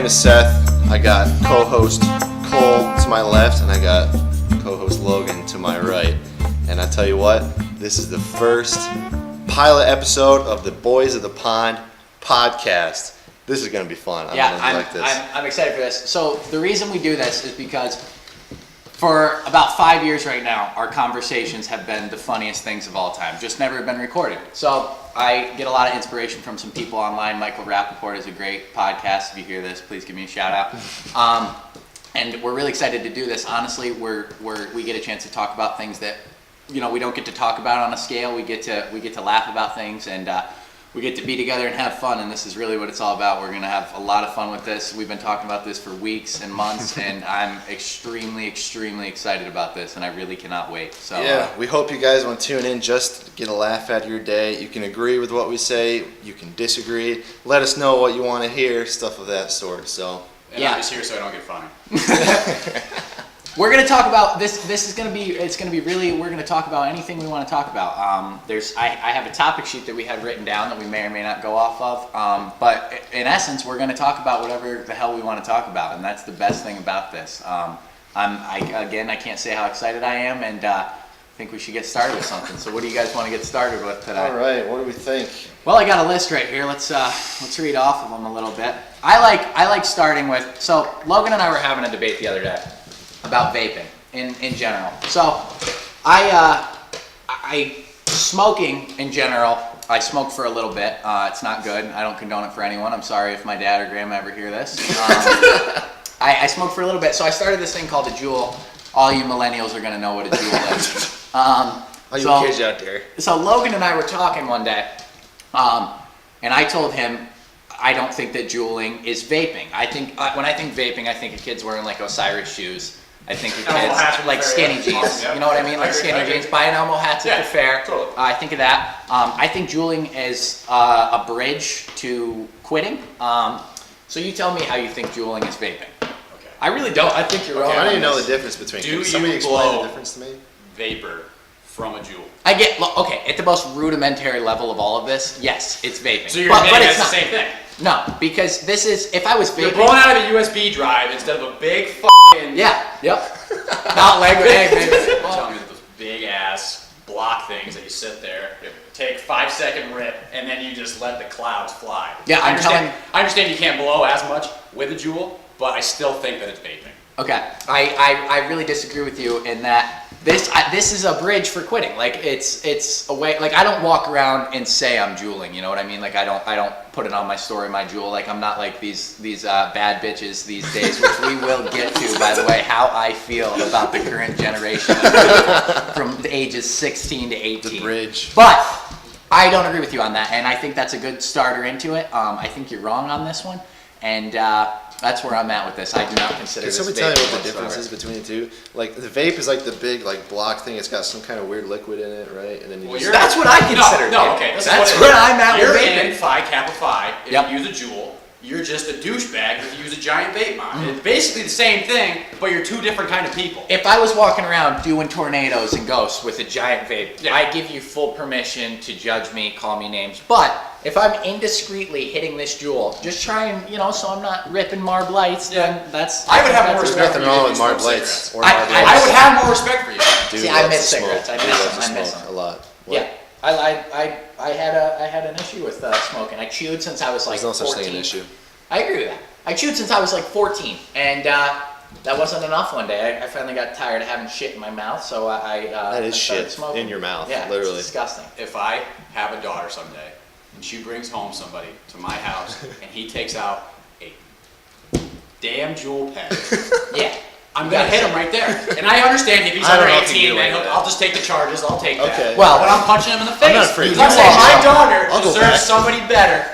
name is Seth. I got co-host Cole to my left, and I got co-host Logan to my right. And I tell you what, this is the first pilot episode of the Boys of the Pond podcast. This is going to be fun. I'm excited for this. So the reason we do this is because for about 5 years right now, our conversations have been the funniest things of all time, just never been recorded. So I get a lot of inspiration from some people online. Michael Rappaport is a great podcast. If you hear this, please give me a shout out. And we're really excited to do this. Honestly, we get a chance to talk about things that we don't get to talk about on a scale. We get to laugh about things, and we get to be together and have fun, and this is really what it's all about. We're going to have a lot of fun with this. We've been talking about this for weeks and months, and I'm extremely, extremely excited about this, and I really cannot wait. So yeah, we hope you guys want to tune in just to get a laugh out of your day. You can agree with what we say. You can disagree. Let us know what you want to hear, stuff of that sort. So and I'm just here so I don't get fined. We're going to talk about this. This is going to be. It's going to be really. We're going to talk about anything we want to talk about. I have a topic sheet that we had written down that we may or may not go off of. But in essence, we're going to talk about whatever the hell we want to talk about, and that's the best thing about this. I can't say how excited I am, and I think we should get started with something. So, what do you guys want to get started with today? All right. What do we think? Well, I got a list right here. Let's read off of them a little bit. I like starting with. So, Logan and I were having a debate the other day about vaping in general. So I smoking in general, I smoked for a little bit. It's not good. I don't condone it for anyone. I'm sorry if my dad or grandma ever hear this. I smoked for a little bit. So I started this thing called a Juul. All you millennials are going to know what a Juul is. All you kids out there. So Logan and I were talking one day, and I told him I don't think that juuling is vaping. When I think vaping, I think of kids wearing like Osiris shoes. I think of kids like skinny jeans. You know what I mean? Like skinny jeans, buying Elmo hats at the fair. Totally. I think of that. I think juuling is a bridge to quitting. So you tell me how you think juuling is vaping. Okay. I really don't. I think you're wrong. I don't even know the difference between. Do somebody you explain blow the difference to me? Vapor from a Juul? At the most rudimentary level of all of this, yes, it's vaping. So you're admitting that's the same thing? No, because this is, if I was vaping... You're blowing out of a USB drive instead of a big f***ing... Yeah, yep. Not like, hey, baby. You're telling me that those big-ass block things that you sit there, you take 5-second rip, and then you just let the clouds fly. Yeah, I understand you can't blow as much with a Juul, but I still think that it's vaping. Okay, I really disagree with you in that this is a bridge for quitting. Like it's a way. Like I don't walk around and say I'm juuling. You know what I mean? Like I don't put it on my story, my Juul. Like I'm not like these bad bitches these days, which we will get to. By the way, how I feel about the current generation from the ages 16 to 18. The bridge. But I don't agree with you on that, and I think that's a good starter into it. I think you're wrong on this one, and that's where I'm at with this. I do not consider this. Can somebody tell me what the difference is between the two? Like the vape is like the big block thing. It's got some kind of weird liquid in it, right? And then that's what I consider. Okay. That's where I'm at with vaping. You're in Phi Kappa Phi if you use a Juul. You're just a douchebag if you use a giant vape mod. It's basically the same thing, but you're two different kind of people. If I was walking around doing tornadoes and ghosts with a giant vape, I give you full permission to judge me, call me names. But if I'm indiscreetly hitting this Juul, just try and, so I'm not ripping Marb Lights, then that's... I would have more respect for you. Nothing wrong with Marb Lights. I would have more respect for you. See, I miss cigarettes. I miss them a lot. Yeah. I had an issue with smoking. I chewed since I was like 14. There's no such thing as an issue. I agree with that. I chewed since I was like 14, and that wasn't enough one day. I finally got tired of having shit in my mouth, so that is shit smoking. in your mouth, yeah, literally. It's disgusting. If I have a daughter someday, and she brings home somebody to my house, and he takes out a damn Juul pen, yeah. I'm going to hit him right there. And I understand if he's under 18, then I'll just take the charges. I'll take that. Okay. Well, but I'm punching him in the face. I'm not afraid. I'm saying my daughter deserves somebody better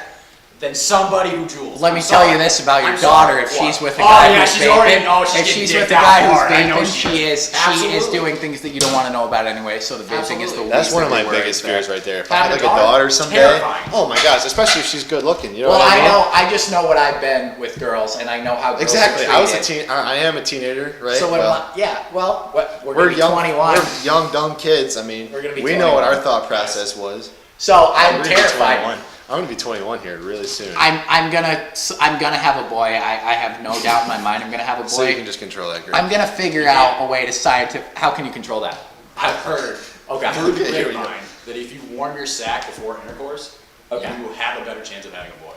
than somebody who juuls. Let me tell you this about your daughter. If she's with a guy who's vaping, if she's with a guy who's vaping, she is doing things that you don't want to know about anyway. So the vaping is the least. That's one of my biggest fears right there. If I had like a daughter someday, oh my gosh, especially if she's good looking. You know what I mean? Well, I just know what I've been with girls, and I know how girls exactly. are I am a teenager, right? So we're young, 21. We're young, dumb kids. I mean, we know what our thought process was. So I'm terrified. I'm gonna be 21 here really soon. I'm gonna have a boy. I have no doubt in my mind. I'm gonna have a boy. So you can just control that girl. I'm gonna figure out a way to scientific. How can you control that? I've heard Okay. through the Here we go. grapevine that if you warm your sack before intercourse, Okay. you will have a better chance of having a boy.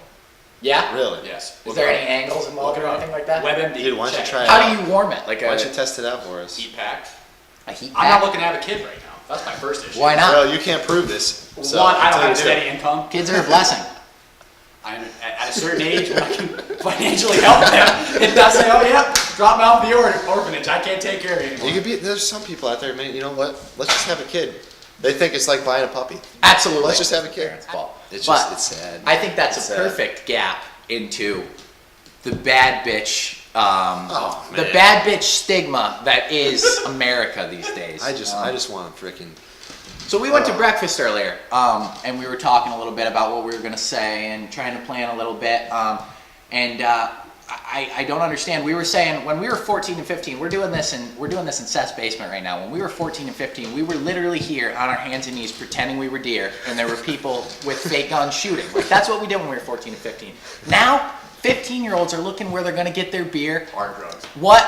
Yeah. Really? Yes. Is there any angles involved or anything like that? WebMD. Dude, why don't you check it. try it? How do you warm it? Like Why a don't you test it out for us? Heat pack. heat I'm not pack? looking to have a kid right now. That's my first issue. Why not? Well, you can't prove this. So One, I don't until have a you do. steady income. Kids are a blessing. I'm at a certain age when I can financially help them. It does say, oh yeah, drop me off the orphanage. I can't take care of you anymore. You could be. There's some people out there, man. You know what? Let's just have a kid. They think it's like buying a puppy. Absolutely. Let's just have a kid. Parents' fault. It's But just it's sad. I think that's It's a sad. perfect gap into the bad bitch. Oh, the man. bad bitch stigma that is America these days. I just want to freaking. So we went to breakfast earlier, and we were talking a little bit about what we were going to say and trying to plan a little bit. I don't understand. We were saying when we were 14 and 15, we're doing this in Seth's basement right now. When we were 14 and 15, we were literally here on our hands and knees pretending we were deer, and there were people with fake guns shooting. Like that's what we did when we were 14 and 15. Now, 15-year-olds are looking where they're going to get their beer. Hard drugs. What?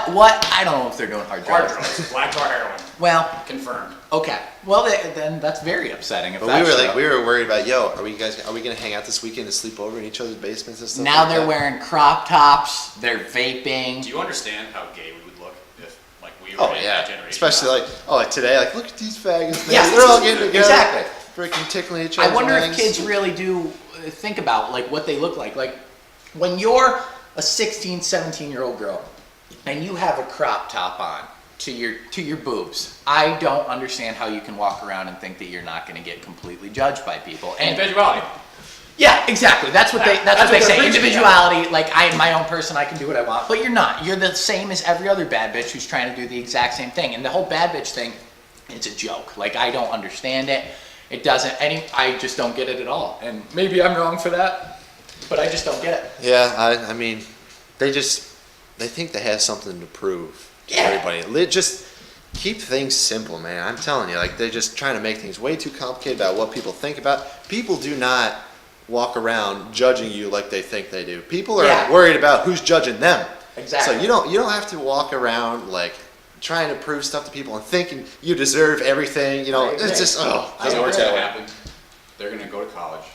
I don't know if they're doing hard Hard drugs. drugs. Black tar heroin. Well, Confirmed. okay. Well, then that's very upsetting. If But we that's were true. like, we were worried about, are we gonna hang out this weekend and sleep over in each other's basements and stuff? Now like they're that? wearing crop tops. They're vaping. Do you understand how gay we would look if, like, we were Oh in yeah, that generation? especially like today, like look at these faggots. Man. Yeah, they're all getting together, exactly. freaking tickling each other. I wonder if kids really do think about like what they look like. Like when you're a 16, 17-year-old girl and you have a crop top on to your boobs. I don't understand how you can walk around and think that you're not going to get completely judged by people. And Individuality. yeah, exactly. That's what they That's what say. they're preaching, Individuality. Like I am my own person. I can do what I want. But you're not. You're the same as every other bad bitch who's trying to do the exact same thing. And the whole bad bitch thing, it's a joke. Like I don't understand it. It doesn't. I just don't get it at all. And maybe I'm wrong for that, but I just don't get it. Yeah, I mean, they think they have something to prove to Yeah. everybody. Just keep things simple, man. I'm telling you, like they're just trying to make things way too complicated about what people think about. People do not walk around judging you like they think they do. People are Yeah. worried about who's judging them. Exactly. So you don't have to walk around like trying to prove stuff to people and thinking you deserve everything. You know, I agree. it's just I doesn't know work what's that going way. to happen. They're going to go to college,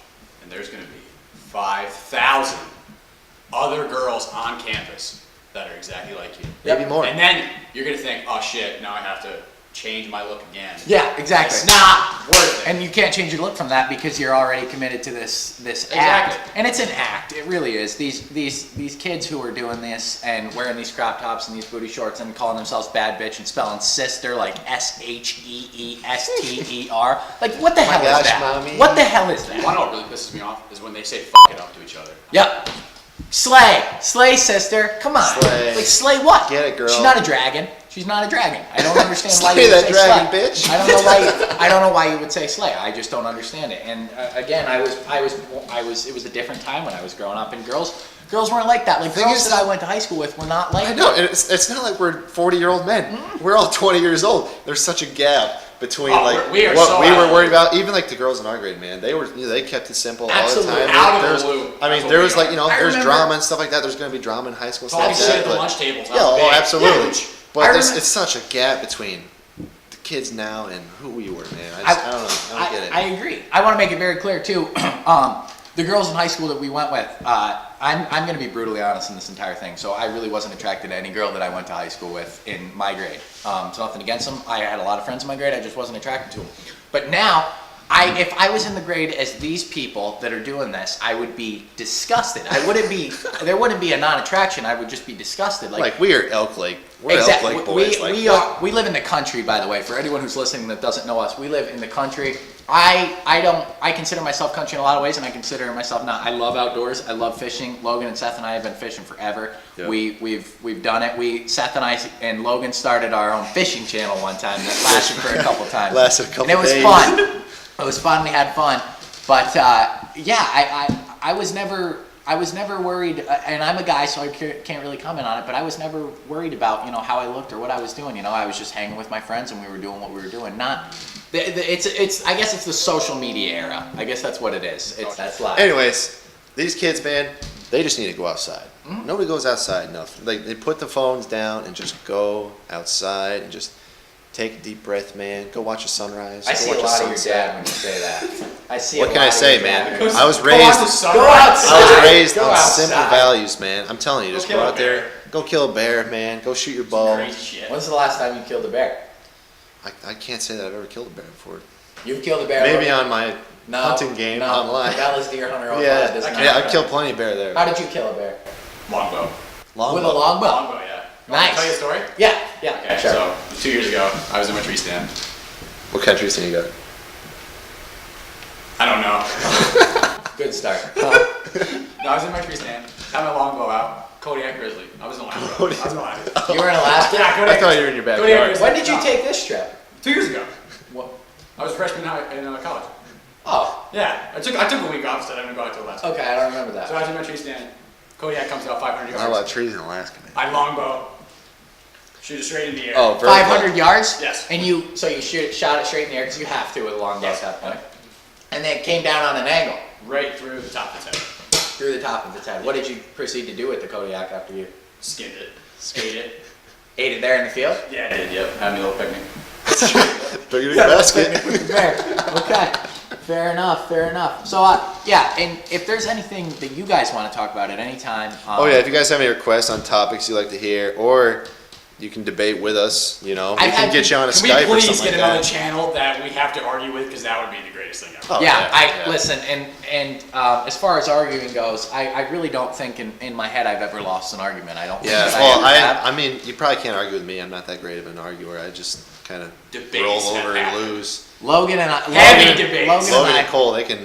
and there's going to be 5,000 other girls on campus that are exactly like you. Maybe more. And then you're going to think, oh shit, now I have to change my look again. Yeah, exactly. It's not worth it. And you can't change your look from that because you're already committed to this Exactly. act. And it's an act. It really is. These kids who are doing this and wearing these crop tops and these booty shorts and calling themselves bad bitch and spelling sister like SHEESTER. Like what the hell gosh, is that? mommy. What the hell is You that? want to know what really pisses me off is when they say fuck it up to each other. Yep. Slay, sister. Come on. Slay. Like slay what? Get it, girl. She's not a dragon. She's not a dragon. I don't understand why Slay you would that say dragon, slay. bitch. I don't know why you would say slay. I just don't understand it. And again, it was a different time when I was growing up, and girls weren't like that. Like Thing girls is- that I went to high school with were not like I know, and it's not like we're 40-year-old men. We're all 20 years old. There's such a gap between Oh, like we are what so we out were of worried the about. Even like the girls in our grade, man, they kept it simple Absolutely. all the time. Out of There's- the loop. I mean, That's there what was we like are. there's remember- drama and stuff like that. There's going to be drama in high school and All stuff the like shit at that. the but- lunch tables. Yeah, oh, big, absolutely. huge. But I there's remember- it's such a gap between the kids now and who we were, man. I don't know. I don't get it. I agree. I want to make it very clear too. The girls in high school that we went with, I'm going to be brutally honest in this entire thing. So I really wasn't attracted to any girl that I went to high school with in my grade. So nothing against them. I had a lot of friends in my grade. I just wasn't attracted to them. But now, if I was in the grade as these people that are doing this, I would be disgusted. There wouldn't be a non-attraction. I would just be disgusted. Like we are Elk Lake. We're Exactly. Elk Lake boys. We live in the country, by the way. For anyone who's listening that doesn't know us, we live in the country. I consider myself country in a lot of ways, and I consider myself not. I love outdoors. I love fishing. Logan and Seth and I have been fishing forever. Yep. We've done it. Seth and I and Logan started our own fishing channel one time that lasted for a couple times. Lasted a couple and it was days. fun. It was fun. We had fun. But yeah, I was never I was never worried, and I'm a guy, so I can't really comment on it. But I was never worried about how I looked or what I was doing. I was just hanging with my friends and we were doing what we were doing. It's I guess it's the social media era. I guess that's what it is. That's life. Anyways, these kids, man, they just need to go outside. Nobody goes outside enough. Like, they put the phones down and just go outside and just take a deep breath, man. Go watch a sunrise. I go see watch a lot of your sunset. dad when you say that. I see. What a can lot I of say, your man? dad. I was Go raised. watch the sunrise. outside. I was raised Go on outside. simple values, man. I'm telling you, Go just kill go a out there, bear. go kill a bear, man. Go shoot your bow. Crazy shit. When's the last time you killed a bear? I can't say that I've ever killed a bear before. You've killed a bear. Maybe Logan? on my hunting game no, online. Dallas Deer Hunter online Yeah, does not yeah, I've count. killed plenty of bear there. How did you kill a bear? Longbow. With a longbow. Longbow, yeah. You want me to Nice. tell you a story? Yeah. Okay, Sure. so 2 years ago, I was in my tree stand. What kind of trees do you got? I don't know. Good start. No, I was in my tree stand, had my longbow out, Kodiak Grizzly. I was in Alaska. I was in Alaska. You were in Alaska. Yeah, Kodiak I thought you were in your Kodiak backyard. Grizzly. When did you No, take this trip? 2 years ago. What? I was a freshman in college. Oh, Yeah, I took a week off, said I'm gonna go out to Alaska. okay. I don't remember that. So I was in my tree stand. Kodiak comes out 500 Not a lot yards. of trees in Alaska, man. I longbow, shoot it straight in the air. Oh, vertical. 500 yards? Yes. And shot it straight in the air because you have to with a longbow Yes. at that point. And then it came down on an angle Right through the top of his head. through the top of its head. What did you proceed to do with the Kodiak after you Skinned it, ate it. ate it there in the field? Yeah, I did. Yep. Had me a little picnic. Bigger than basket. Fair. Okay. Fair enough. So, yeah, and if there's anything that you guys want to talk about at any time. Oh yeah, if you guys have any requests on topics you'd like to hear, or you can debate with us, we I've can had get you on a Can Skype we or please something get like another that. channel that we have to argue with? Because that would be the greatest thing ever. Oh, Yeah, listen, and as far as arguing goes, I really don't think in my head I've ever lost an argument. I don't. Yeah, think well, I ever have. I mean, you probably can't argue with me. I'm not that great of an arguer. I just kind of Debates roll have over and happened. lose. Logan and I. Heavy debates. Logan and I. and Cole, they can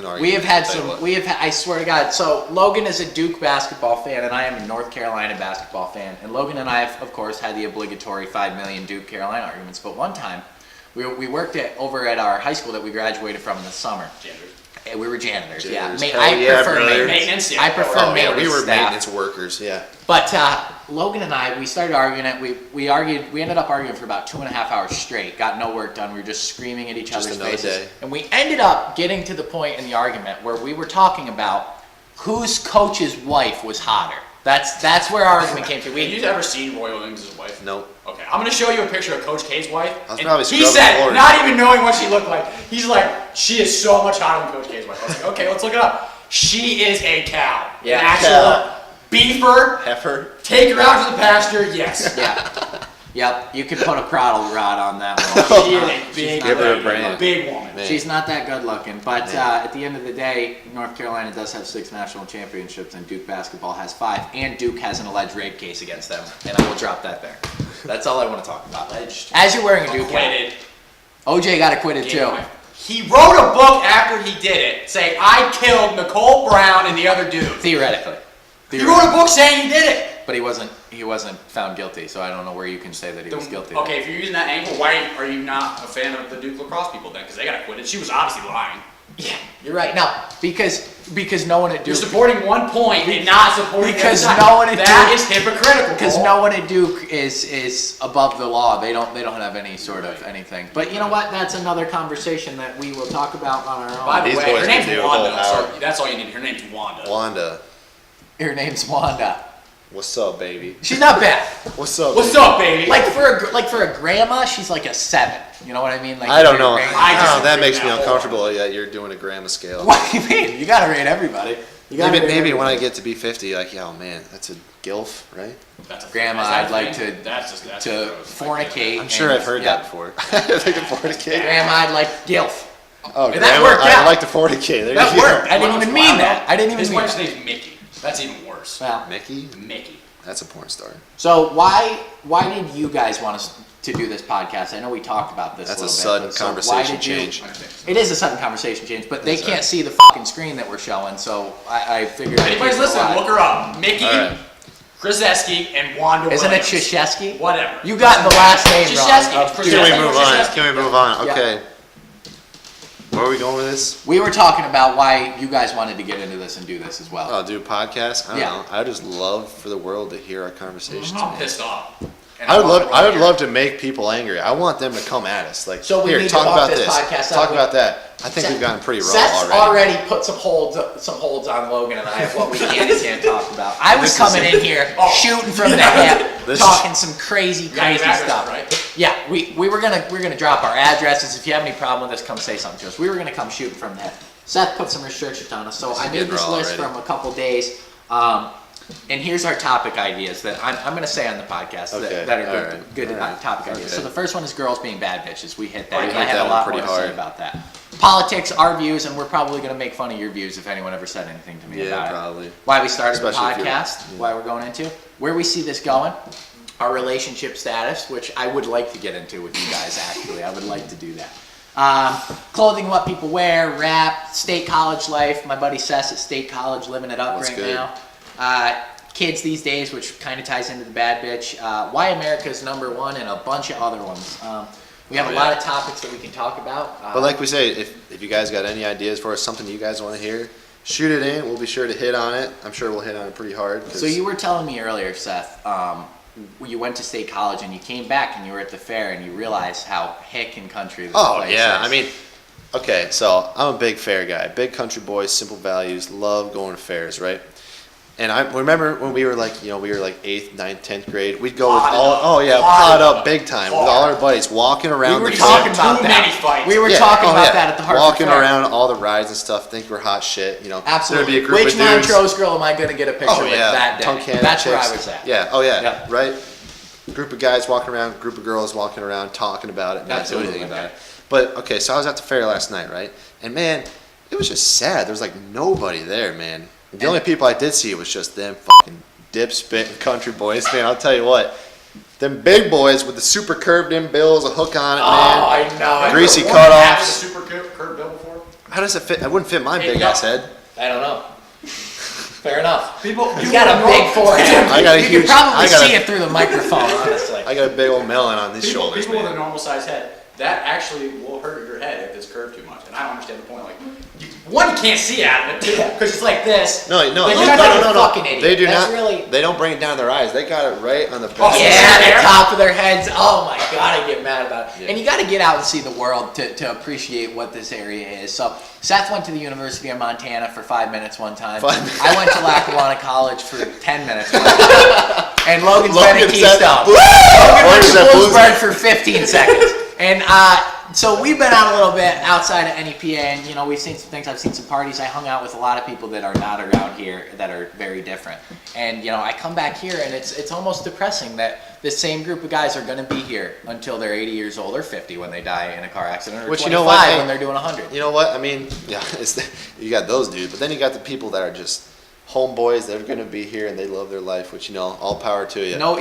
argue. We have had Tell you some. what. We have. I swear to God. So Logan is a Duke basketball fan, and I am a North Carolina basketball fan. And Logan and I have, of course, had the obligatory 5 million Duke Carolina arguments. But one time, we worked over at our high school that we graduated from this summer. Janitors. And we were janitors. Janitors. Yeah, Hell I yeah, prefer brother. Maintenance, yeah. I prefer Oh yeah, maintenance. we were staff. maintenance workers. Yeah. But Logan and I, we started arguing it. We argued. We ended up arguing for about 2.5 hours straight. Got no work done. We were just screaming at each Just other's another faces. day. And we ended up getting to the point in the argument where we were talking about whose coach's wife was hotter. That's where our argument came to. Have We you ever seen Roy Williams' wife? Nope. Okay, I'm gonna show you a picture of Coach K's wife. I was and probably he scrubbing said, floors. not even knowing what she looked like, he's like, she is so much hotter than Coach K's wife. I was like, okay, let's look it up. She is a cow. Yeah. An actual beefer. Heifer. Take her out to the pasture. Yes. yeah. Yep, you could put a crowd rod on that one. She is a big, Give her a big, brand. big woman. Man. She's not that good looking, but Man. at the end of the day, North Carolina does have 6 national championships, and Duke basketball has 5, and Duke has an alleged rape case against them, and I will drop that there. That's all I want to talk about. Alleged. As you're wearing a Duke hat, Acquitted. OJ got acquitted Game too. away. He wrote a book after he did it saying, I killed Nicole Brown and the other dude. Theoretically. He wrote a book saying he did it. But he wasn't found guilty, so I don't know where you can say that he was guilty. Okay, if you're using that angle, why are you not a fan of the Duke lacrosse people then? Because they got acquitted. She was obviously lying. Yeah, you're right. No, because no one at You're Duke supporting one point and not supporting Because the other side. no one at That Duke- is hypocritical. because Cole. no one at Duke is above the law. They don't have any sort of anything. But you know what? That's another conversation that we will talk about on our own. By the These way, boys her can name's do a whole Wanda, hour. so that's all you need. Her name's Wanda. Wanda, Her name's Wanda. what's up, baby? She's not bad. What's up? What's baby? up, baby? Like for a grandma, she's like a 7. You know what I mean? Like I don't if you're a know. grandma- I That disagree makes with me that uncomfortable that you're doing a grandma scale. What do you mean? You gotta rate everybody. You gotta Maybe rate maybe when I everybody. get to be 50, like, oh man, that's a gilf, right? That's a Grandma, is that I'd a like thing? to That's gross. fornicate. I'm sure and- I've heard yeah. that before. They can fornicate. Grandma, I'd like gilf. Oh, And that grandma, worked I out. like to fornicate. There That you go. worked. I didn't even mean that. I didn't even His mean wife's that. name's Mickey. That's even worse. Well, Mickey, Mickey. that's a porn star. so why did you guys want us to do this podcast? I know we talked about this. That's a little sudden bit, but so why conversation did you- change. It is a sudden conversation change, but they Yes, can't sir. see the fucking screen that we're showing, so I figured. If anybody's listening, look her up. Mickey, All right. Krzyzewski, and Wanda Isn't it Williams. Krzyzewski? Whatever. You got the last name wrong. Krzyzewski. Of Krzyzewski. Can we Krzyzewski. move on? Krzyzewski. Can we move on? Yeah. Okay. Where are we going with this? We were talking about why you guys wanted to get into this and do this as well. Oh, do a podcast? I don't Yeah. know. I just love for the world to hear our conversations. I'm man. pissed off. And I would love. I would here. love to make people angry. I want them to come at us. Like, So we here, need to talk bump about this this. podcast Talk up. about that. I think Seth- we've gotten pretty raw Seth's already. put some holds on Logan and I of what we can and can't talk about. I was This is coming it. in here Oh. shooting from the hip, This talking some crazy You got his address, stuff. right? Yeah, we were gonna drop our addresses. If you have any problem with this, come say something to us. We were gonna come shooting from the hip. Seth put some restrictions on us, so This is I made getting this raw list already. from a couple days. And here's our topic ideas that I'm going to say on the podcast Okay, that are all good, right, good all right, topic ideas. okay. So the first one is girls being bad bitches. We hit that. We and hit I had that a one lot pretty more to say hard. about that. Politics, our views, and we're probably going to make fun of your views if anyone ever said anything to me Yeah, about probably. it. Why we started Especially the if you're- podcast, why we're going into, where we see this going, our relationship status, which I would like to get into with you guys, actually. I would like to do that. Clothing, what people wear, rap, state college life. My buddy Seth at state college living it up That's right good. now. Kids these days, which kind of ties into the bad bitch. Why America's #1 and a bunch of other ones. We have Oh, a yeah. lot of topics that we can talk about. But like we say, if you guys got any ideas for us, something you guys want to hear, shoot it in. We'll be sure to hit on it. I'm sure we'll hit on it pretty hard. 'Cause So you were telling me earlier, Seth, you went to state college and you came back and you were at the fair and you realized how hick and country this Oh place yeah, is. I mean, okay, so I'm a big fair guy, big country boy, simple values, love going to fairs, right? And I remember when we were like, 8th, 9th, 10th grade, we'd go with Potted all, up. oh yeah, Potted pot up up. big time with all our buddies, walking we around were the talking fair. about Too that. many fights. We were Yeah, talking oh, about yeah. that at the Hartford walking Fair. around all the rides and stuff, think we're hot shit, Absolutely. There'd be a group Which of dudes. Montrose girl am I going to get a picture Oh with yeah, that day? tongue candy That's where I chicks. was at. Yeah, oh yeah, Yep. right. Group of guys walking around, group of girls walking around, talking about it, not doing anything Absolutely. about it. But okay, so I was at the fair last night, right? And man, it was just sad. There was like nobody there, man. The only people I did see was just them fucking dip spitting country boys, man. I'll tell you what, them big boys with the super curved in bills, a hook on it, man. Oh, I know. Greasy Have you had a cutoffs. super curved bill before? How does it fit? It wouldn't fit my Hey, big no. ass head. I don't know. Fair enough. People, He's got a big forehead. I got a you huge- can probably I got a- see it through the microphone, honestly. I got a big old melon on these people, shoulders, people with a man. normal sized head, that actually will hurt your head if it's curved too much. And I don't understand the point. Like, one, you can't see out of it, too. Because it's like this. No, But no, you're no, not no, a no, no. fucking idiot. They do That's not. really- They don't bring it down their eyes. They got it right on the back. Oh, Yeah, there? the top of their heads. Oh my god, I get mad about it. Yeah. And you got to get out and see the world to appreciate what this area is. So Seth went to the University of Montana for 5 minutes one time. 5 minutes. I went to Lackawanna College for 10 minutes one time. And Logan's been at Logan said, Keystone. "Woo!" Logan went to Logan said, Bloomsburg for 15 seconds. And so we've been out a little bit outside of NEPA, and we've seen some things. I've seen some parties. I hung out with a lot of people that are not around here that are very different. And I come back here, and it's almost depressing that this same group of guys are going to be here until they're 80 years old or 50 when they die in a car accident, or Which, 25 you know what, hey, when they're doing 100. You know what? I mean, yeah, you got those dudes, but then you got the people that are just homeboys. They're going to be here and they love their life, which all power to you. No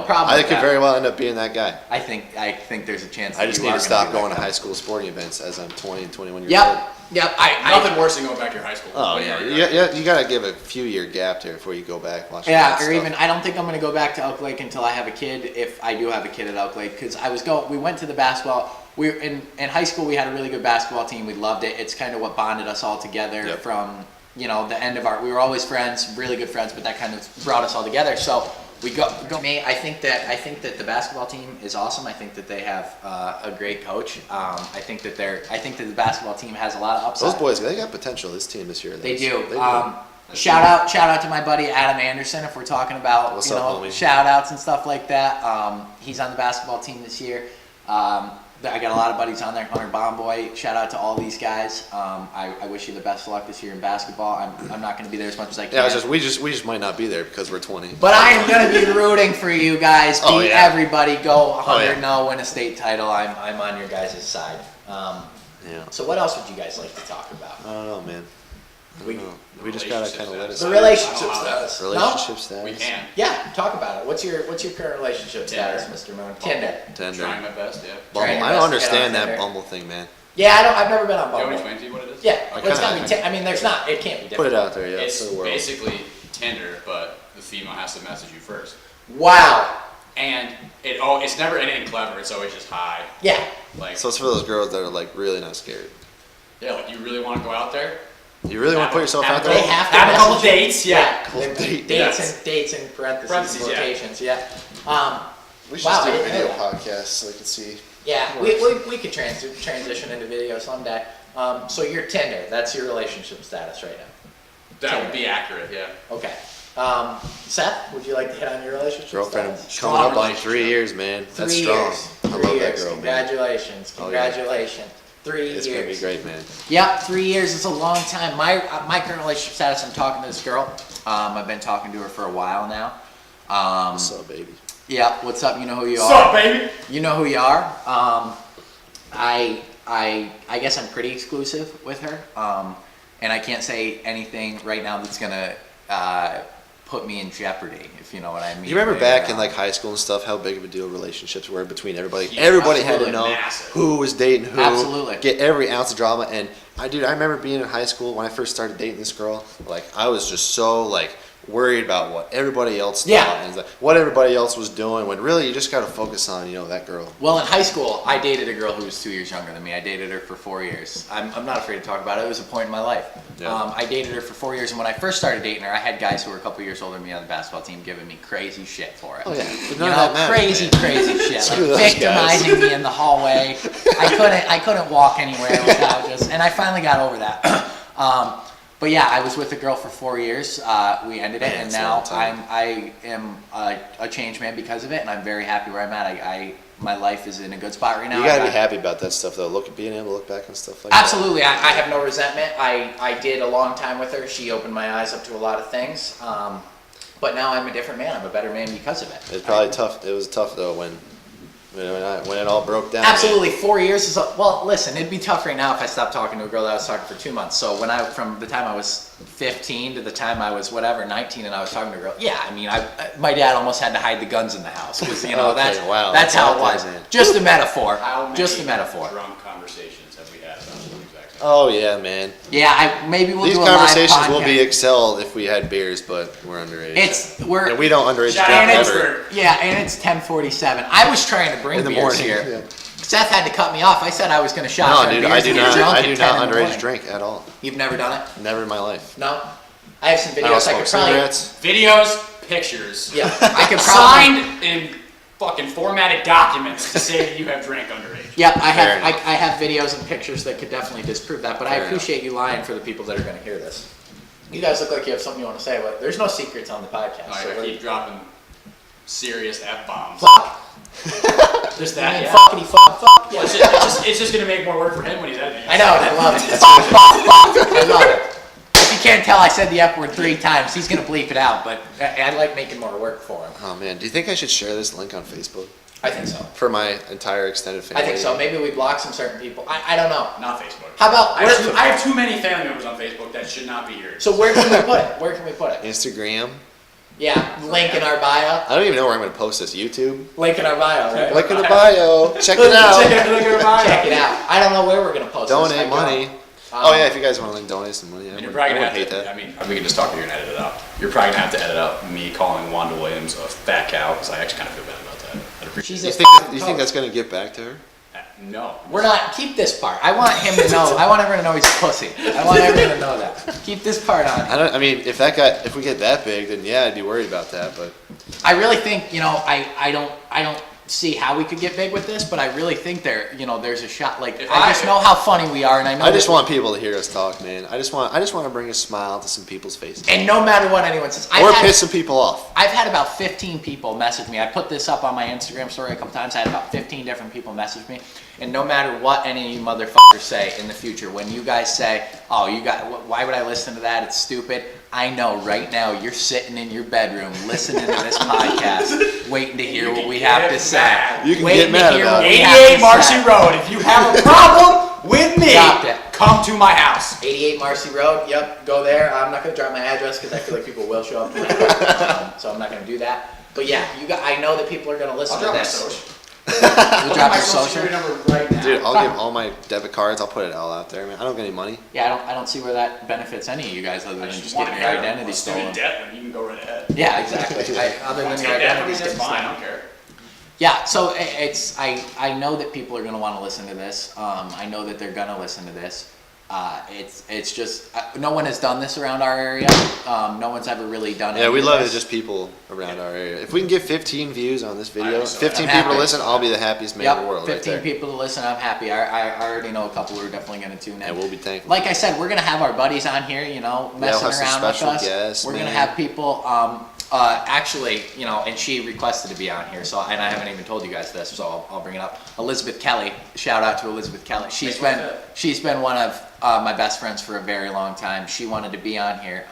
problem. I with could that. very well end up being that guy. I think there's a chance. I that just you need are to stop be that going to guy. high school sporting events as I'm 20 and 21 years old. Yep. Nothing worse than going back to your high school. Oh when yeah, you were you got to give a few year gap there before you go back. Watch Yeah, that or stuff. even I don't think I'm gonna go back to Elk Lake until I have a kid. If I do have a kid at Elk Lake, because we went to the basketball. We were in high school. We had a really good basketball team. We loved it. It's kind of what bonded us all together Yep. from the end of we were always friends, really good friends, but that kind of brought us all together. So we go. I think that the basketball team is awesome. I think that they have a great coach. I think that the basketball team has a lot of upside. Those boys, they got potential. This team this year. They do. They Shout out to my buddy Adam Anderson. If we're talking about What's up, homie? shout outs and stuff like that, he's on the basketball team this year. I got a lot of buddies on there. Hunter Bomboy. Shout out to all these guys. I wish you the best of luck this year in basketball. I'm not going to be there as much as I can. Yeah, it's just we just might not be there because we're 20. But I am going to be rooting for you guys. Beat Oh, yeah. everybody. Go 100 yeah. 0 win a state title. I'm on your guys' side. Yeah. So what else would you guys like to talk about? I don't know, man. We- We just gotta kind of let it. The I relationship don't know how status. No? Relationship status. We can. Yeah, talk about it. What's your current relationship Tinder. status, Mr. Moon? Tinder. Tender. Trying my best, yeah. Bumble. Trying your I best to don't get understand on that Tinder. Bumble thing, man. Yeah, I've never been on Do you want me to Bumble. explain to you what it is? Yeah, well, it's kinda- gotta be. I mean, there's not. It can't be different. Put it out there, yeah, It's for the world. basically Tinder, but the female has to message you first. Wow. And it's never anything clever. It's always just hi. Yeah. Like, So it's for those girls that are like really not scared. Yeah, like you really want to go out there? You really want to put yourself out They there? have to Have a couple message you. dates, yeah. Dates in parentheses, Parentheses, yeah. quotations, yeah. We should Wow, just do I a didn't video know that. podcast so we can see. Yeah, we could transition into video someday. So you're Tinder, that's your relationship status right now. That would be accurate, yeah. Okay. Seth, would you like to hit on your relationship Girlfriend status? coming up on relationship. 3 years, man. That's 3 strong. years. I 3 love years. that girl, man. Congratulations. Oh, yeah. Congratulations. 3 It's years. gonna be great, man. Yep, 3 years is a long time. My current relationship status, I'm talking to this girl. I've been talking to her for a while now. What's up, baby? Yeah, what's up? You know who you What's are. up, baby? You know who you are. I guess I'm pretty exclusive with her. And I can't say anything right now that's gonna put me in jeopardy, if you know what I mean. You remember There, back in like high school and stuff, how big of a deal relationships were between everybody? Yeah, Everybody had to absolutely know massive. who was dating who. Absolutely. Get every ounce of drama. And I remember being in high school when I first started dating this girl. Like I was just so like worried about what everybody else thought Yeah. and what everybody else was doing. When really you just got to focus on that girl. Well, in high school, I dated a girl who was 2 years younger than me. I dated her for 4 years. I'm not afraid to talk about it. It was a point in my life. Yeah. I dated her for 4 years, and when I first started dating her, I had guys who were a couple years older than me on the basketball team giving me crazy shit for it. Oh yeah, but You none of know, that matters, crazy, man. crazy shit. Screw Like those victimizing me in the hallway. I couldn't walk anywhere without just, and I finally got over that. But yeah, I was with a girl for 4 years. We ended it, Man, and it's a now long time. I am a changed man because of it, and I'm very happy where I'm at. My life is in a good spot right now. You gotta I be got- happy about that stuff though. Being able to look back on stuff like Absolutely, I have no resentment. I did a long time with her. She opened my eyes up to a lot of things. But now I'm a different man. I'm a better man because of it. that. It's probably tough. It was tough though when it all broke down. Absolutely, 4 years is well. Listen, it'd be tough right now if I stopped talking to a girl that I was talking for 2 months. So from the time I was 15 to the time I was 19, and I was talking to a girl. Yeah, I mean, my dad almost had to hide the guns in the house because Okay, that's wow, that's how it that's was. man. Just a metaphor. How many Just a metaphor. drunk conversations have we had about the exact same? Oh yeah, man. Yeah, maybe we'll These do a live conversations will be podcast. excelled if we had beers, but we're underage. We're and we don't underage Shout drink out ever. Pittsburgh. Yeah, and it's 10:47. I was trying to bring In the beers morning, here. yeah. Seth had to cut me off. I said I was going to shot. No, for dude, beers I and do get not. drunk I at do 10 not in the underage morning. drink at all. You've never done it? Never in my life. No. I have some I don't videos I smoke could probably. cigarettes. Videos, pictures. Yeah, I could probably. Signed in fucking formatted documents to say that you have drank underage. Yep, I Fair have. enough. I have videos and pictures that could definitely disprove that. But I Fair appreciate you lying for the people that are going to hear this. You guys look like you have something you want to say, but there's no secrets on the podcast. All right, I keep dropping serious F-bombs. Fuck. Just I that, mean, yeah. fuckity fuck fuck. Well, Yeah. it's just gonna make more work for him when he's editing. I know, and I love it. Fuck, fuck, fuck. I love it. If you can't tell, I said the F word 3 times. He's gonna bleep it out, but I like making more work for him. Oh man, do you think I should share this link on Facebook I think so. for my entire extended I family? think so. Maybe we block some certain people. I don't know. Not Facebook. How about I have too many family members on Facebook that should not be here. So where can we put it? Where can we put it? Instagram. Yeah, link in our bio. I don't even know where I'm gonna post this. YouTube. Link in our bio, right? Link in the bio. Check it out. Check it out. I don't know where we're gonna post this. I Donate don't. money. Oh yeah, if you guys want to donate some money, I And you're wouldn't, probably I gonna wouldn't have hate to. that. I mean, we can just talk. You're gonna edit it out. You're probably gonna have to edit out me calling Wanda Williams a fat cow because I actually kind of feel bad about that. I'd appreciate She's You a think fucking you cunt. think that's gonna get back to her? No. We're not. Keep this part. I want him to know. I want everyone to know he's a pussy. I want everyone to know that. Keep this part on. I mean, if we get that big, then yeah, I'd be worried about that. But I really think, I don't see how we could get big with this, but I really think there's a shot. Like, If I I- just know how funny we are, and I know. I just that- want people to hear us talk, man. I just want to bring a smile to some people's faces, And no matter what anyone says, or piss some people off. I've had about 15 people message me. I put this up on my Instagram story a couple times. I had about 15 different people message me. And no matter what any of you motherfuckers say in the future, when you guys say, "Oh, why would I listen to that? It's stupid." I know right now you're sitting in your bedroom listening to this podcast, waiting to hear what we have to say. mad. You can Waiting get to mad hear about what it. we have to 88 Marcy say. Road. If you have a problem with me, Dropped it. come to my house. 88 Marcy Road. Yep, go there. I'm not gonna drop my address because I feel like people will show up. So I'm not gonna do that. But yeah, I know that people are gonna listen I'll to drop my this. social. You drop my your social social. security number right now. Dude, I'll give all my debit cards. I'll put it all out there, man. I don't get any money. Yeah, I don't see where that benefits any of you guys other than just getting your identity stolen. Debt, then you can go right ahead. Yeah, exactly. Other than Take your that from identity me, that's getting fine. I stolen. don't care. Yeah, so I know that people are gonna want to listen to this. I know that they're gonna listen to this. It's just no one has done this around our area. No one's ever really done it. Yeah, we love it. Just people around our area. If we can get 15 views on this video, I'm so 15 happy. people to listen, I'll be the happiest man in the world. 15 right there. people to listen. I'm happy. I already know a couple who are definitely going to tune in. And we'll be thankful. Like I said, we're gonna have our buddies on here, you know, we'll messing have some around with special us. guests, We're gonna man. have people, actually, you know, and she requested to be on here, so, and I haven't even told you guys this, so I'll bring it up. Elizabeth Kelly, shout out to Elizabeth Kelly. She's been one of my best friends for a very long time. She wanted to be on here,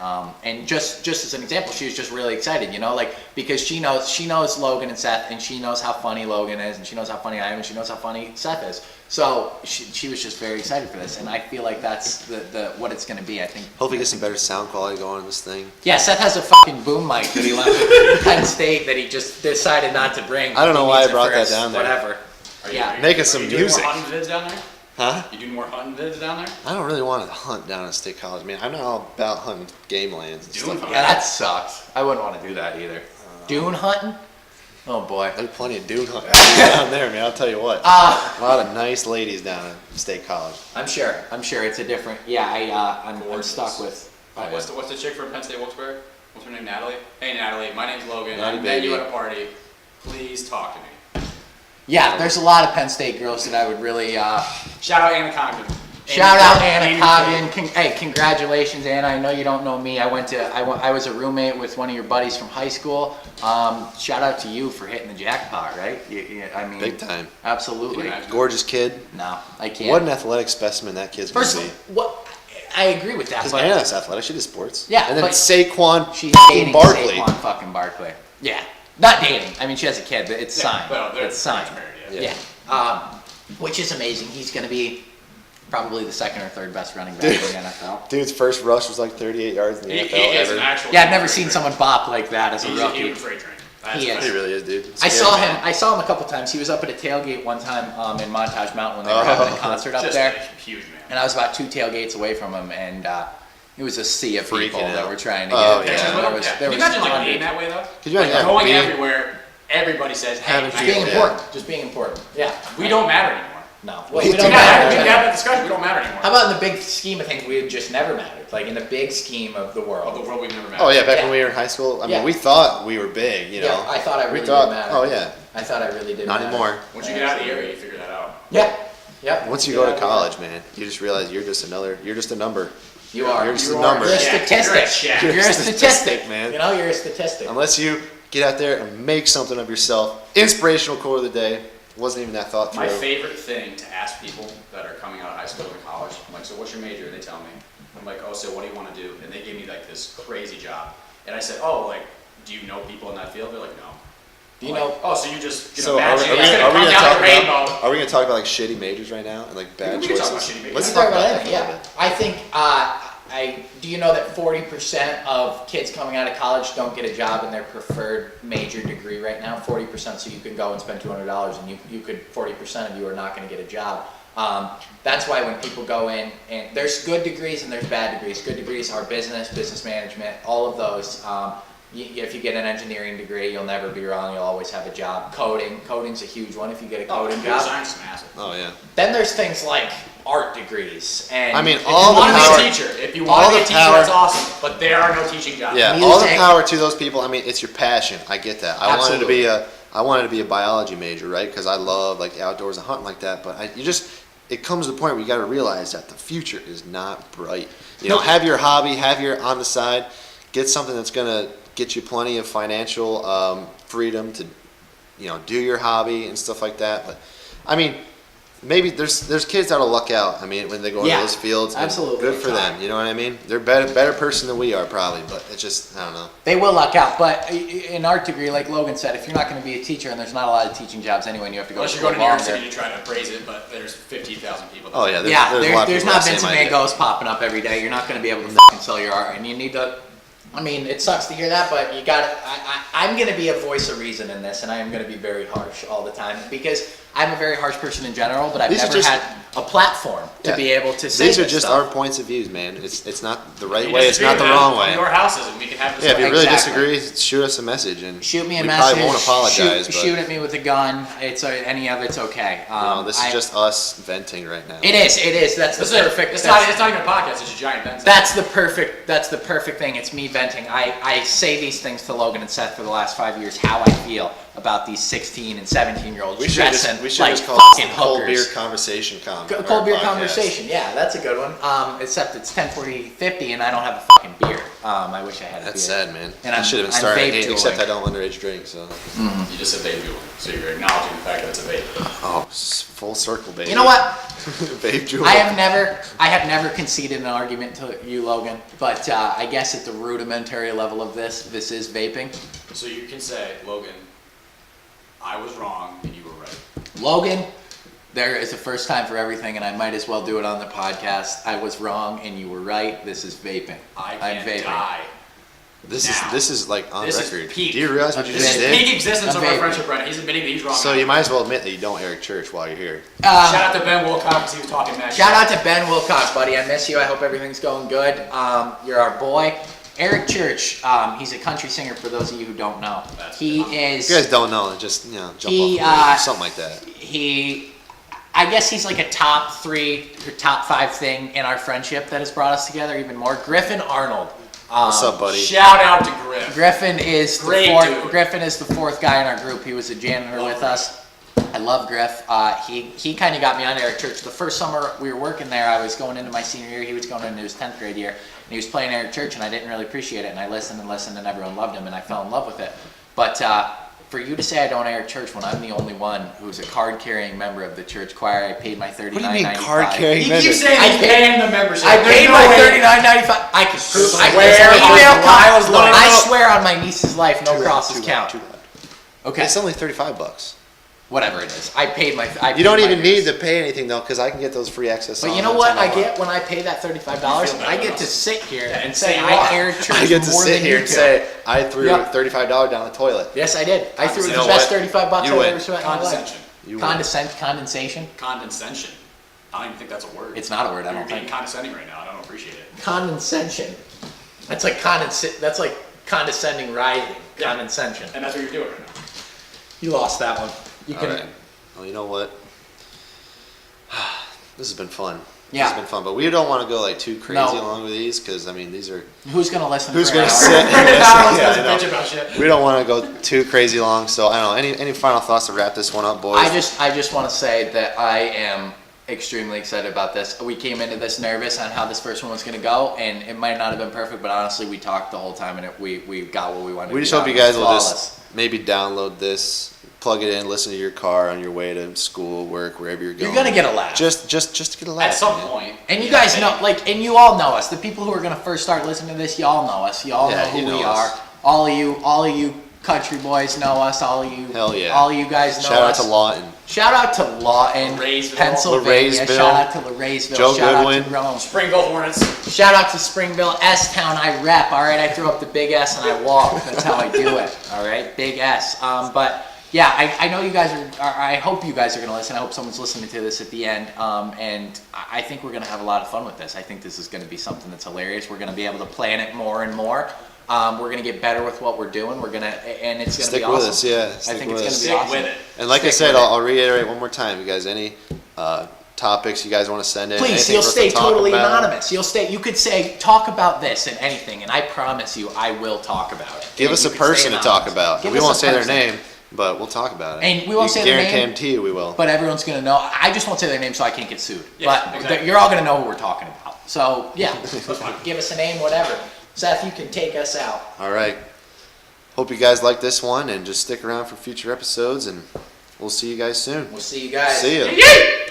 and just as an example, she was just really excited, you know, like, because she knows Logan and Seth, and she knows how funny Logan is, and she knows how funny I am, and she knows how funny Seth is. So she was just very excited for this, and I feel like that's the what it's going to be. I think. Hopefully, get some better sound quality going on this thing. Yeah, Seth has a fucking boom mic that he left at Penn State that he just decided not to bring. I don't know He why needs I brought it for that his down there. Whatever. Yeah. Making some Are you doing music. more hunting vids down there? Huh? You doing more hunting vids down there? I don't really want to hunt down at State College, man. I'm not all about hunting game lands and Dune stuff. hunting. Yeah, that sucks. I wouldn't want to do that either. Dune hunting? Oh boy. There's plenty of dune hunting down there, man. I'll tell you what. A lot of nice ladies down at State College. I'm sure it's a different. Yeah, I'm stuck with. What's the chick from Penn State Wilkes-Barre? What's her name? Natalie? Hey Natalie, my name's Logan. Naughty I met you baby. at a party. Please talk to me. Yeah, there's a lot of Penn State girls that I would really. Shout out Anna Congdon. Shout out Anna Amy Coggan. Hey, congratulations, Anna. I know you don't know me. I was a roommate with one of your buddies from high school. Shout out to you for hitting the jackpot, right? I mean, Big time. Absolutely. Can you Gorgeous kid. No, I can't. What an athletic specimen that kid's going First, to be. what? I agree with that. Because But Anna's athletic. She did sports. Yeah, And then but Saquon she's fucking dating Barkley. Saquon fucking Barkley. Yeah, not dating. I mean, she has a kid, but it's signed. Well, they're It's signed. married, Yeah. Yeah. Which is amazing. He's going to be probably the second or third best running back in the NFL. Dude's first rush was like 38 yards in the He NFL is ever. an actual. Yeah, I've never seen someone bop like that as a He's rookie. a freight train. That's He is. what He really is, dude. I Scary saw man. him. I saw him a couple times. He was up at a tailgate one time in Montage Mountain when they were having a concert up Just there, a huge man. and I was about 2 tailgates away from him, and it was a sea of Freaking people that out. were trying to Oh, get yeah. there. There was, Can there you was imagine like hundreds. being that way though? Could you imagine Going being- everywhere, everybody says, "Hey, Having I- to Being Yeah. important, just being important. Yeah, we don't matter anymore." No, We we do don't not. matter. We have that discussion. We don't matter anymore. How about in the big scheme of things, we had just never mattered. Like in the big scheme of the world. Of the world, we've never mattered. Oh, yeah, back Yeah. when we were in high school, I mean, Yeah. we thought we were big, you know. Yeah, I thought I really we thought, did matter. oh, yeah. I thought I really did. Not matter. anymore. Once you get out of the area, you figure that out. Yeah. Yep. Once you go to college, man, you just realize you're just a number. You are. You're just You a are. number. You're a Yeah, statistic. you're a You're a statistic, statistic, man. You know, you're a statistic. Unless you get out there and make something of yourself. Inspirational quote of the day. Wasn't even that thought through. My favorite thing to ask people that are coming out of high school to college, I'm like, so what's your major? And they tell me. I'm like, oh, so what do you want to do? And they give me like this crazy job. And I said, oh, like, do you know people in that field? They're like, no. Do you I'm know? like, oh, so you just So are we, imagine are we, it's are we gonna gonna come down talk the rainbow. about? Are we gonna talk about like shitty majors right now and like bad We can choices? talk about shitty majors. Let's Let's talk talk about about that. it. Yeah. I think. Do you know that 40% of kids coming out of college don't get a job in their preferred major degree right now? 40%. So you can go and spend $200, and you could 40% of you are not going to get a job. That's why when people go in, and there's good degrees and there's bad degrees. Good degrees are business management, all of those. If you get an engineering degree, you'll never be wrong. You'll always have a job. Coding's a huge one. If you get a Oh, coding computer job. science is massive. Oh yeah. Then there's things like art degrees, and I mean, If all you want the to power. be a teacher, if you all want to be the a teacher, power- that's awesome. But there are no teaching jobs. Yeah, all the Music. power to those people. I mean, it's your passion. I get that. I wanted to be Absolutely. I wanted to be a biology major, right? Because I love like outdoors and hunting like that. But it comes to the point where you got to realize that the future is not bright. You know, Nope. have your hobby, have your on the side, get something that's gonna get you plenty of financial freedom to, you know, do your hobby and stuff like that. But I mean, maybe there's kids that'll luck out. I mean, when they go Yeah, into those fields, and absolutely. good for them. You know what I mean? They're better person than we are probably, but it's just I don't know. They will luck out, but in art degree, like Logan said, if you're not going to be a teacher, and there's not a lot of teaching jobs anyway, and you have to go Unless to you're going to New York longer. City to try to appraise it, but there's 15,000 people. Oh yeah, Yeah, a lot of there's people not that Vincent same Van idea. Goghs popping up every day. You're not going to be able to fucking sell your art, and you need to. I mean, it sucks to hear that, but you got to. I'm going to be a voice of reason in this, and I am going to be very harsh all the time because I'm a very harsh person in general, but I've These are never just- had a platform to Yeah. be able to say These are this just stuff. our points of views, man. It's not the right You way. It's disagree not the with wrong it, way. come to our houses and we can have this. Yeah, if you really Exactly. disagree, shoot us a message and Shoot me a we message. probably won't apologize. Shoot at me with a gun. Any of it's okay. No, this is just us venting right now. It is. That's the This is perfect. it's not even a podcast. It's a giant vent. That's the perfect thing. It's me venting. I say these things to Logan and Seth for the last 5 years, how I feel about these 16 and 17-year-olds We should dressing just like call fucking it cold beer hookers. conversation Cold beer conversation. Yeah, that's a good one. Except it's 10:40:50 and I don't have a fucking beer. I wish I had a That's beer. sad, man. And I I'm- should have been I'm starting vape at 8, except dueling. I don't underage drink, so. You just said vape juuling, so you're acknowledging the fact that it's a vape. Oh, full circle, baby. You know what? Vape jewel. I have never conceded an argument to you, Logan. But I guess at the rudimentary level of this is vaping. So you can say, Logan, I was wrong and you were right. Logan, there is a first time for everything, and I might as well do it on the podcast. I was wrong, and you were right. This is vaping. I I'm can't vaping. die. Now. This is like on This is record. peak. Do you realize what you This just is did? peak existence I'm of our vaping. friendship right now. He's admitting that he's wrong. So you might as well admit that you don't Eric Church while you're here. Shout out to Ben Wilcox because he was talking mad Shout shit. out to Ben Wilcox, buddy. I miss you. I hope everything's going good. You're our boy. Eric Church, he's a country singer for those of you who don't know. He is. If you guys don't know, just jump He, off the roof, something like that. I guess he's like a top 3 or top 5 thing in our friendship that has brought us together even more. Griffin Arnold. What's up, buddy? Shout out to Griff. Griffin is Great the fourth. dude. Griffin is the 4th guy in our group. He was a janitor Love with Griff. us. I love Griff. He kind of got me on Eric Church. The first summer we were working there, I was going into my senior year. He was going into his 10th grade year, and he was playing Eric Church, and I didn't really appreciate it. And I listened and listened, and everyone loved him, and I fell in love with it. But for you to say I don't Eric Church when I'm the only one who's a card-carrying member of the church choir, I paid my $39.95. What do you mean card-carrying He member? keeps saying I he's paid- paying the membership. I There's paid no my way. $39.95. I can prove. I Swear can on email Lyle's count. life. I swear on my niece's life, no crosses count. Okay, It's only $35. whatever it is. I paid my. You don't even need to pay anything though, because I can get those free access. But you songs know what on I my get when I pay that $35? You feel I better get than to us. sit here Yeah, and and say say I what? Eric Church I get to more sit than here you and two. say I threw Yeah. $35 down the toilet. Yes, I did. I threw You the know best what? $35 You I've win. ever spent in my life. Condescension. You win. Condensation. Condescension. I don't even think that's a word. It's not a word. I You're don't being think. condescending right now. I don't appreciate it. Condescension. That's like That's like condescending writhing. Yeah. Condescension. And that's what you're doing right now. You lost that one. You All can. right. Well, you know what? This has been fun. Yeah. This has been fun, but we don't want to go like too crazy No. along with these because I mean these are Who's gonna listen? who's for an gonna hour? sit and Now listen. let's Yeah, I bitch know. about shit. We don't want to go too crazy long, so I don't know. Any final thoughts to wrap this one up, boys? I just want to say that I am extremely excited about this. We came into this nervous on how this first one was going to go, and it might not have been perfect, but honestly, we talked the whole time, and we got what we wanted. We to just get hope out. you guys It will was just maybe download this, plug it in, listen to your car on your way to school, work, wherever you're going. You're gonna get a laugh. just to get a laugh. At some man. point. And you yeah, guys hey, know, like, and you all know us. The people who are gonna first start listening to this, y'all know us. Y'all Yeah, know who you know we us. are. All of you country boys know us. All of you, Hell yeah. all of you guys know Shout out us. to Lawton. Shout out to Lawton, Larraysville. Pennsylvania. Larraysville. Shout out to Larraysville. Joe Shout Goodwin. out to Rome. Springville Hornets. Shout out to Springville, S-Town, I rep, all right? I throw up the big S and I walk. That's how I do it, all right? Big S. But, yeah, I know you guys are, I hope you guys are going to listen. I hope someone's listening to this at the end. And I think we're going to have a lot of fun with this. I think this is going to be something that's hilarious. We're going to be able to plan it more and more. We're going to get better with what we're doing. We're going to, and it's going to be Stick awesome. with us, yeah. I Stick think with it's us. going to be Stick awesome. with it. And like I Stick said, with it. I'll reiterate one more time. You guys, any topics you guys want to send in? Please, anything you'll for us stay to talk totally about? anonymous. You could say, talk about this and anything, and I promise you, I will talk about it. Give And us you a can stay person to talk anonymous. about. Give We us won't a say their person. name, but we'll talk about it. And we won't say their name. Guarantee you we will. But everyone's going to know. I just won't say their name so I can't get sued. Yeah, but exactly. you're all going to know who we're talking about. So, yeah, give us a name, whatever. Seth, you can take us out. All right. Hope you guys like this one and just stick around for future episodes and we'll see you guys soon. We'll see you guys. See ya. Yay!